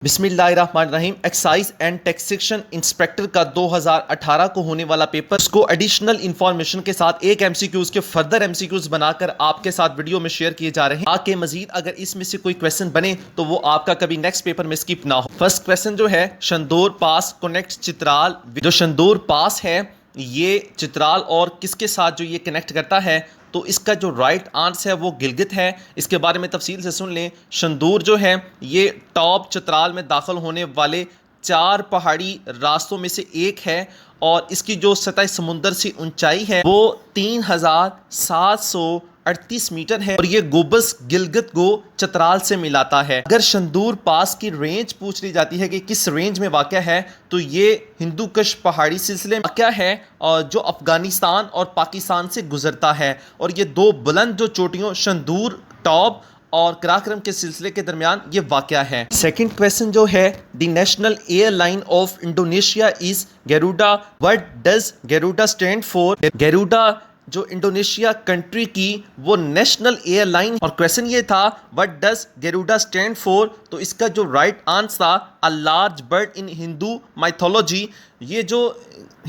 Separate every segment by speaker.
Speaker 1: بسم اللہ الرحمن الرحیم۔ ایکسائز اینڈ ٹیکسیشن انسپیکٹر کا 2018 کو ہونے والا پیپر، اس کو ایڈیشنل انفارمیشن کے ساتھ ایک ایم سی کیوز کے فردر ایم سی کیوز بنا کر آپ کے ساتھ ویڈیو میں شیئر کیے جا رہے ہیں تاکہ مزید اگر اس میں سے کوئی کویسچن بنے تو وہ آپ کا کبھی نیکسٹ پیپر میں سکپ نہ ہو۔ فرسٹ کویسچن جو ہے، شندور پاس کنیکٹ چترال۔ جو شندور پاس ہے یہ چترال اور کس کے ساتھ جو یہ کنیکٹ کرتا ہے، تو اس کا جو رائٹ آنسر ہے وہ گلگت ہے۔ اس کے بارے میں تفصیل سے سن لیں۔ شندور جو ہے یہ ٹاپ چترال میں داخل ہونے والے 4 پہاڑی راستوں میں سے ایک ہے، اور اس کی جو سطح سمندر سے اونچائی ہے وہ 3738 میٹر ہے، اور یہ گوبس گلگت کو چترال سے ملاتا ہے۔ اگر شندور پاس کی رینج پوچھ لی جاتی ہے کہ کس رینج میں واقع ہے، تو یہ ہندو کش پہاڑی سلسلے میں واقع ہے، اور جو افغانستان اور پاکستان سے گزرتا ہے، اور یہ 2 بلند جو چوٹیوں شندور ٹاپ اور کراکرم کے سلسلے کے درمیان یہ واقع ہے۔ سیکنڈ کویسچن جو ہے، the national airline of Indonesia is Garuda. What does Garuda stand for? Garuda جو انڈونیشیا کنٹری کی وہ نیشنل ایئر لائن، اور کویسچن یہ تھا what does Garuda stand for, تو اس کا جو رائٹ آنسر تھا a large bird in Hindu mythology. یہ جو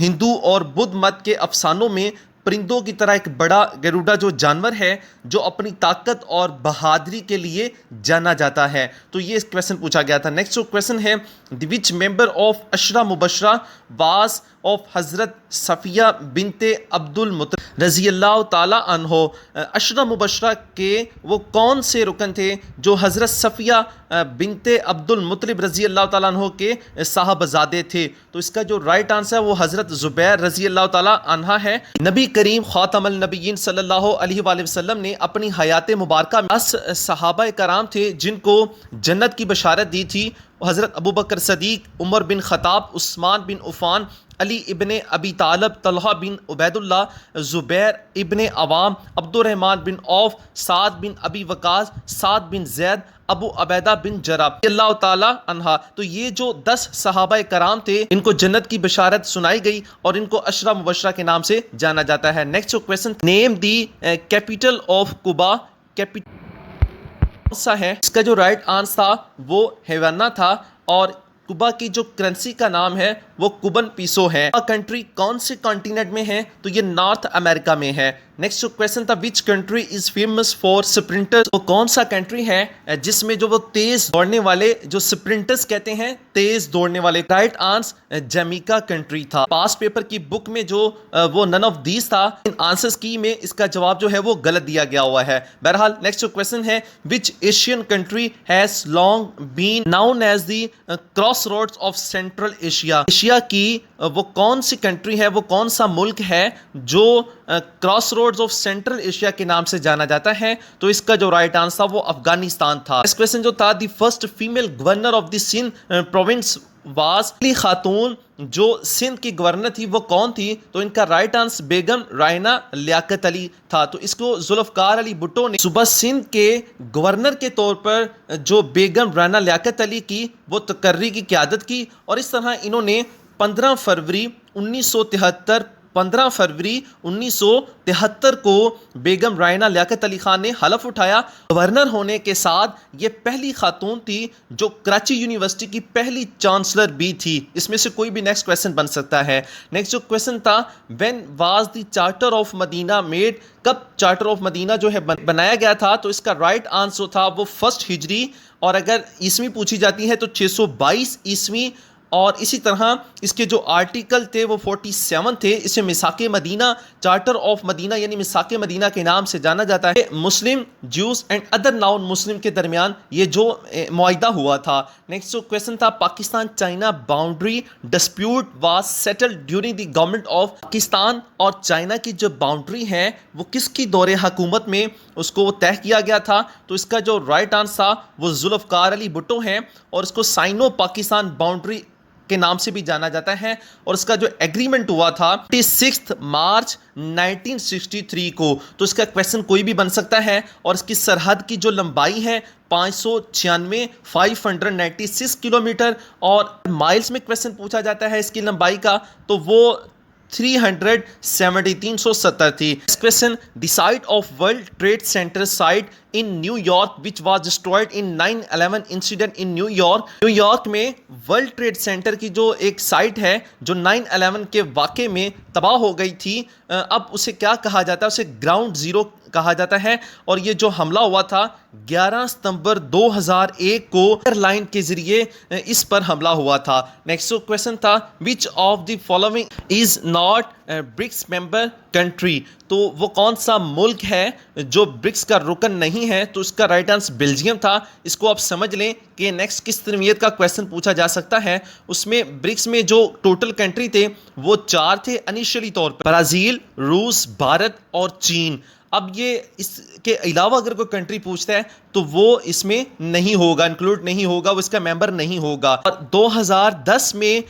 Speaker 1: ہندو اور بدھ مت کے افسانوں میں پرندوں کی طرح ایک بڑا گیروڈا جو جانور ہے جو اپنی طاقت اور بہادری کے لیے جانا جاتا ہے، تو یہ کویسچن پوچھا گیا تھا۔ نیکسٹ جو کویسچن ہے، دی وچ ممبر آف عشرہ مبشرہ واز آف حضرت صفیہ بنت عبد المطلب رضی اللہ تعالیٰ عنہ۔ عشرہ مبشرہ کے وہ کون سے رکن تھے جو حضرت صفیہ بنت عبد المطلب رضی اللہ تعالیٰ عنہ کے صاحبزادے تھے، تو اس کا جو رائٹ آنسر ہے وہ حضرت زبیر رضی اللہ تعالیٰ عنہ ہے۔ نبی کریم خاتم النبیین صلی اللہ علیہ وآلہ وسلم نے اپنی حیات مبارکہ میں 10 صحابہ کرام تھے جن کو جنت کی بشارت دی تھی۔ حضرت ابوبکر صدیق، عمر بن خطاب، عثمان بن عفان، علی ابن ابی طالب، طلحہ بن عبید اللہ، زبیر ابن عوام، عبد الرحمن بن عوف، سعد بن ابی وقاص، سعد بن زید، ابو عبیدہ بن جرح رضی اللہ تعالیٰ عنہ۔ تو یہ جو 10 صحابہ کرام تھے ان کو جنت کی بشارت سنائی گئی اور ان کو عشرہ مبشرہ کے نام سے جانا جاتا ہے۔ Next question, name the capital of Cuba. Capital سا ہے، اس کا جو رائٹ آنسر تھا وہ ہیوانا تھا، اور کوبا کی جو کرنسی کا نام ہے وہ کوبن پیسو ہے۔ کنٹری کون سے کانٹیننٹ میں ہے، تو یہ نارتھ امریکہ میں ہے۔ نیکسٹ جو کویسچن تھا، which country is famous for sprinters, وہ کون سا کنٹری ہے جس میں جو وہ تیز دوڑنے والے جو سپرنٹرز کہتے ہیں، تیز دوڑنے والے، رائٹ آنسر جمیکا کنٹری تھا۔ پاس پیپر کی بک میں جو وہ نن آف دیز تھا، ان آنسرز کی میں اس کا جواب جو ہے وہ غلط دیا گیا ہوا ہے۔ بہرحال نیکسٹ جو کویسچن ہے، which Asian country has long been known as the crossroads of Central Asia. Asia کی وہ کون سی کنٹری ہے، وہ کون سا ملک ہے جو cross roads of Central Asia کے نام سے جانا جاتا ہے، تو اس کا جو رائٹ آنسر تھا وہ افغانستان تھا۔ اس کویسچن جو تھا، the first female governor of the Sindh province was, پہلی خاتون جو سندھ کی گورنر تھی وہ کون تھی، تو ان کا رائٹ آنسر بیگم رائنا لیاقت علی تھا۔ تو اس کو ذوالفقار علی بھٹو نے صوبہ سندھ کے گورنر کے طور پر جو بیگم رائنا لیاقت علی کی وہ تقرری کی قیادت کی، اور اس طرح انہوں نے 15 فروری 1973 کو بیگم رائنا لیاقت علی خان نے حلف اٹھایا۔ گورنر ہونے کے ساتھ یہ پہلی خاتون تھی جو کراچی یونیورسٹی کی پہلی چانسلر بھی تھی۔ اس میں سے کوئی بھی نیکسٹ کویسچن بن سکتا ہے۔ نیکسٹ جو کویسچن تھا، when was the charter of Medina made, کب چارٹر آف مدینہ جو ہے بنایا گیا تھا، تو اس کا رائٹ آنسر تھا وہ 1 ہجری، اور اگر عیسوی پوچھی جاتی ہے تو 622 عیسوی، اور اسی طرح اس کے جو آرٹیکل تھے وہ 47 تھے۔ اسے میثاق مدینہ، چارٹر آف مدینہ یعنی میثاق مدینہ کے نام سے جانا جاتا ہے۔ مسلم، جیوز اینڈ ادر نان مسلم کے درمیان یہ جو معاہدہ ہوا تھا۔ نیکسٹ جو کویسچن تھا، Pakistan China boundary dispute was settled during the government of Pakistan, اور چائنا کی جو باؤنڈری ہے وہ کس کی دور حکومت میں اس کو طے کیا گیا تھا، تو اس کا جو رائٹ آنسر تھا وہ ذوالفقار علی بھٹو ہے، اور اس کو سائنو پاکستان باؤنڈری کے نام سے بھی جانا جاتا ہے، اور اس کا جو ایگریمنٹ ہوا تھا 26 مارچ 1963 کو، تو اس کا کویسچن کوئی بھی بن سکتا ہے، اور اس کی سرحد کی جو لمبائی ہے 596 کلومیٹر، اور مائلز میں کویسچن پوچھا جاتا ہے اس کی لمبائی کا، تو وہ 370 تھی. Next question, the site of World Trade Center site in New York which was destroyed in 9/11 incident in New York. New York میں ورلڈ ٹریڈ سینٹر کی جو ایک سائٹ ہے جو 9/11 کے واقعے میں تباہ ہو گئی تھی، اب اسے کیا کہا جاتا ہے؟ اسے گراؤنڈ زیرو کہا جاتا ہے. اور یہ جو حملہ ہوا تھا 11 ستمبر 2001 کو ایئر لائن کے ذریعے اس پر حملہ ہوا تھا. نیکسٹ کویشچن تھا which of the following is not BRICS member country. تو وہ کون سا ملک ہے جو برکس کا رکن نہیں ہے؟ تو اس کا رائٹ آنسر بیلجیم تھا. اس کو آپ سمجھ لیں کہ نیکسٹ کس نوعیت کا کویشچن پوچھا جا سکتا ہے. اس میں برکس میں جو ٹوٹل کنٹری تھے وہ 4 تھے انیشلی طور پر، برازیل، روس، بھارت اور چین. اب یہ اس کے علاوہ اگر کوئی کنٹری پوچھتا ہے تو وہ اس میں نہیں ہوگا، انکلوڈ نہیں ہوگا، وہ اس کا ممبر نہیں ہوگا. اور 2010 میں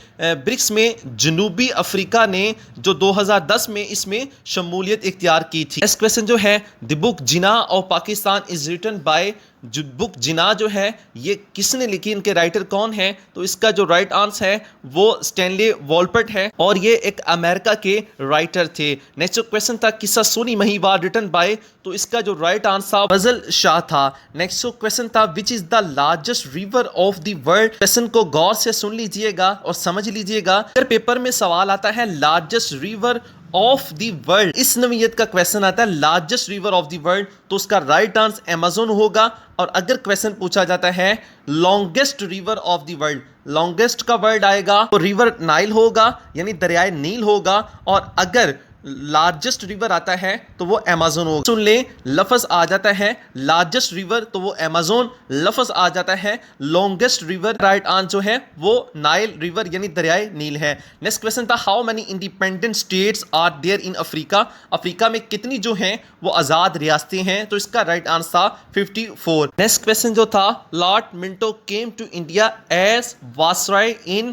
Speaker 1: برکس میں جنوبی افریقہ نے جو 2010 میں اس میں شمولیت اختیار کی تھی. نیکسٹ کویشچن جو ہے the book Jinnah of Pakistan is written by. جو بک جناح جو ہے یہ کس نے لکھی، ان کے رائٹر کون ہیں؟ تو اس کا جو رائٹ آنسر ہے وہ اسٹینلی والپٹ ہے اور یہ ایک امریکہ کے رائٹر تھے. نیکسٹ کویشچن تھا قصہ سونی مہیوار ریٹن بائی. تو اس کا جو رائٹ آنسر فضل شاہ تھا. نیکسٹ کویشچن تھا which is the largest river of the world. Question کو غور سے سن لیجئے گا اور سمجھ لیجئے گا. اگر پیپر میں سوال آتا ہے largest river of the world, اس نوعیت کا کویشچن آتا ہے largest river of the world, تو اس کا رائٹ آنسر ایمیزون ہوگا. اور اگر کویشچن پوچھا جاتا ہے longest river of the world, longest کا ورڈ آئے گا تو ریور نائل ہوگا، یعنی دریائے نیل ہوگا. اور اگر لارجسٹ ریور آتا ہے تو وہ ایمیزون ہوگا. سن لیں لفظ آ جاتا ہے لارجسٹ ریور تو وہ ایمیزون، لفظ آ جاتا ہے لانگیسٹ ریور، رائٹ آنسر جو ہے وہ نائل ریور یعنی دریائے نیل ہے. نیکسٹ کویشچن تھا how many independent states are there in Africa. Africa میں کتنی جو ہیں وہ آزاد ریاستیں ہیں؟ تو اس کا رائٹ آنسر تھا 54. نیکسٹ کویشچن جو تھا Lord Minto came to India as viceroy in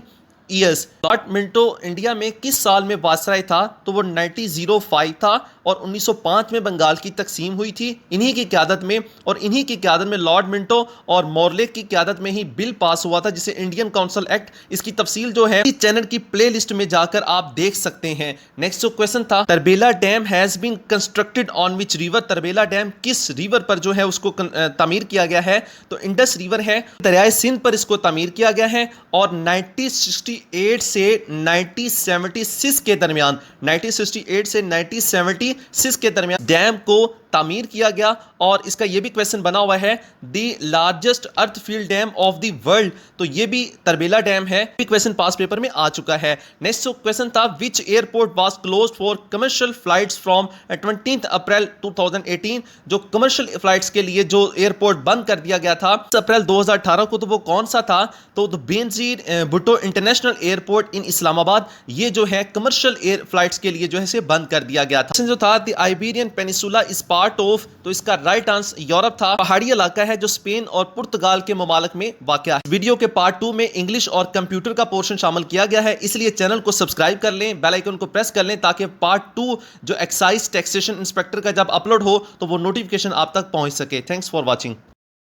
Speaker 1: years. Lord Minto India میں کس سال میں واسرائے تھا؟ تو وہ 1905 تھا اور 1905 میں بنگال کی تقسیم ہوئی تھی انہی کی قیادت میں. اور انہی کی قیادت میں لارڈ منٹو اور مورلے کی قیادت میں ہی بل پاس ہوا تھا جسے انڈین کاؤنسل ایکٹ. اس کی تفصیل جو ہے اس چینل کی پلے لسٹ میں جا کر آپ دیکھ سکتے ہیں. نیکسٹ جو کویشچن تھا Tarbela dam has been constructed on which river. Tarbela dam کس ریور پر جو ہے اس کو تعمیر کیا گیا ہے؟ تو انڈس ریور ہے، دریائے سندھ پر اس کو تعمیر کیا گیا ہے. اور 1968 سے 1976 کے درمیان 1968 سے 1976 کے درمیان ڈیم کو تعمیر کیا گیا. اور اس کا یہ بھی کویشچن بنا ہوا ہے the largest earth filled dam of the world, تو یہ بھی تربیلا ڈیم ہے. یہ کویشچن پاس پیپر میں آ چکا ہے. نیکسٹ کویشچن تھا which airport was closed for commercial flights from 20 April 2018. جو کمرشل فلائٹس کے لیے جو ایئرپورٹ بند کر دیا گیا تھا اپریل 2018 کو، تو وہ کون سا تھا؟ تو Benazir Bhutto international airport in Islamabad, یہ جو ہے کمرشل ایئر فلائٹس کے لیے جو ہے اسے بند کر دیا گیا تھا. جو تھا دی آئیبیرین پینیسولا از پارٹ آف. تو اس کا رائٹ آنسر یورپ تھا. پہاڑی علاقہ ہے جو اسپین اور پرتگال کے ممالک میں واقع ہے. ویڈیو کے پارٹ 2 میں انگلش اور کمپیوٹر کا پورشن شامل کیا گیا ہے، اس لیے چینل کو سبسکرائب کر لیں، بیل آئیکن کو پریس کر لیں تاکہ پارٹ 2 جو ایکسائز ٹیکسیشن انسپیکٹر کا جب اپلوڈ ہو تو وہ نوٹیفیکیشن آپ تک پہنچ سکے. Thanks for watching.